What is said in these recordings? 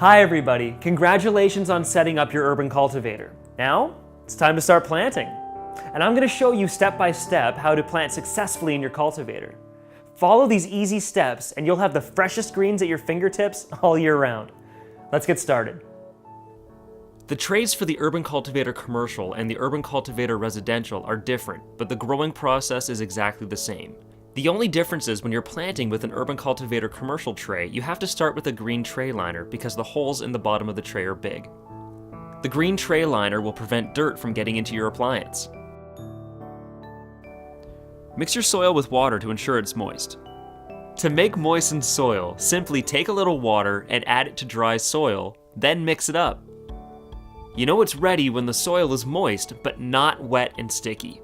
Hi everybody, congratulations on setting up your urban cultivator. Now, it's time to start planting. And I'm going to show you step by step how to plant successfully in your cultivator. Follow these easy steps and you'll have the freshest greens at your fingertips all year round. Let's get started. The trays for the Urban Cultivator Commercial and the Urban Cultivator Residential are different, but the growing process is exactly the same. The only difference is when you're planting with an Urban Cultivator Commercial tray, you have to start with a green tray liner because the holes in the bottom of the tray are big. The green tray liner will prevent dirt from getting into your appliance. Mix your soil with water to ensure it's moist. To make moistened soil, simply take a little water and add it to dry soil, then mix it up. You know it's ready when the soil is moist, but not wet and sticky.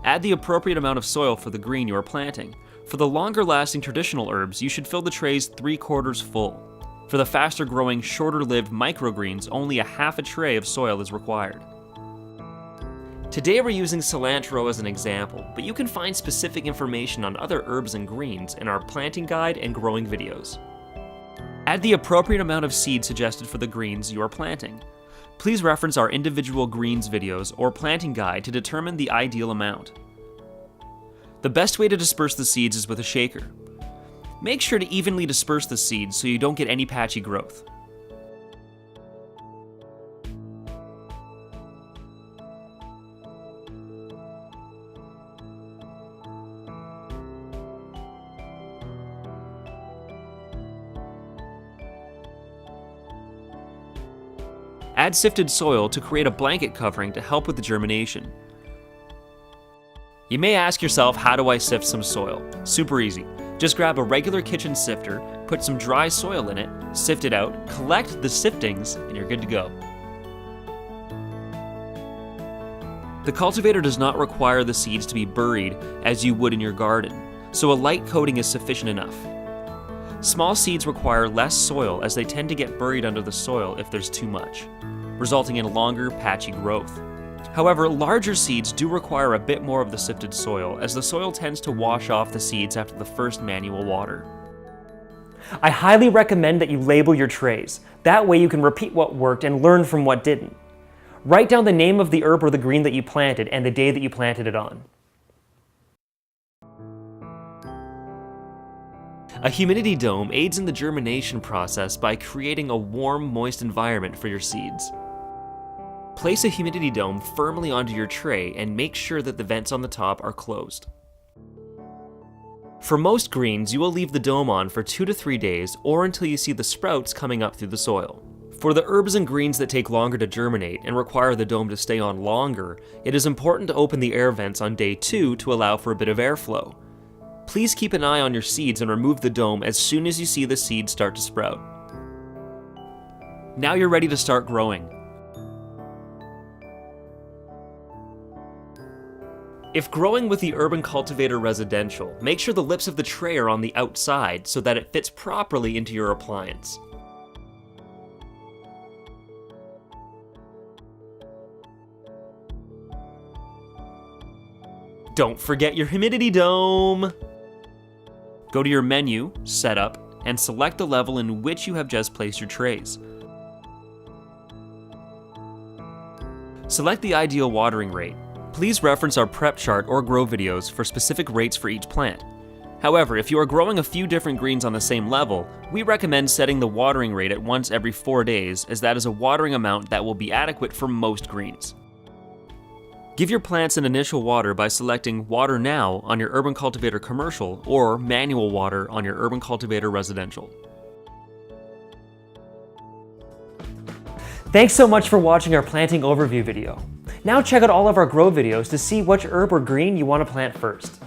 Add the appropriate amount of soil for the green you are planting. For the longer-lasting traditional herbs, you should fill the trays 3/4 full. For the faster-growing, shorter-lived microgreens, only a half a tray of soil is required. Today we're using cilantro as an example, but you can find specific information on other herbs and greens in our planting guide and growing videos. Add the appropriate amount of seed suggested for the greens you are planting. Please reference our individual greens videos or planting guide to determine the ideal amount. The best way to disperse the seeds is with a shaker. Make sure to evenly disperse the seeds so you don't get any patchy growth. Add sifted soil to create a blanket covering to help with the germination. You may ask yourself, how do I sift some soil? Super easy. Just grab a regular kitchen sifter, put some dry soil in it, sift it out, collect the siftings, and you're good to go. The cultivator does not require the seeds to be buried as you would in your garden, so a light coating is sufficient enough. Small seeds require less soil as they tend to get buried under the soil if there's too much, resulting in longer, patchy growth. However, larger seeds do require a bit more of the sifted soil as the soil tends to wash off the seeds after the first manual water. I highly recommend that you label your trays. That way you can repeat what worked and learn from what didn't. Write down the name of the herb or the green that you planted and the day that you planted it on. A humidity dome aids in the germination process by creating a warm, moist environment for your seeds. Place a humidity dome firmly onto your tray and make sure that the vents on the top are closed. For most greens, you will leave the dome on for 2 to 3 days or until you see the sprouts coming up through the soil. For the herbs and greens that take longer to germinate and require the dome to stay on longer, it is important to open the air vents on day 2 to allow for a bit of airflow. Please keep an eye on your seeds and remove the dome as soon as you see the seeds start to sprout. Now you're ready to start growing. If growing with the Urban Cultivator Residential, make sure the lips of the tray are on the outside so that it fits properly into your appliance. Don't forget your humidity dome! Go to your menu, Setup, and select the level in which you have just placed your trays. Select the ideal watering rate. Please reference our prep chart or grow videos for specific rates for each plant. However, if you are growing a few different greens on the same level, we recommend setting the watering rate at once every 4 days, as that is a watering amount that will be adequate for most greens. Give your plants an initial water by selecting Water Now on your Urban Cultivator Commercial or Manual Water on your Urban Cultivator Residential. Thanks so much for watching our planting overview video. Now check out all of our grow videos to see which herb or green you want to plant first.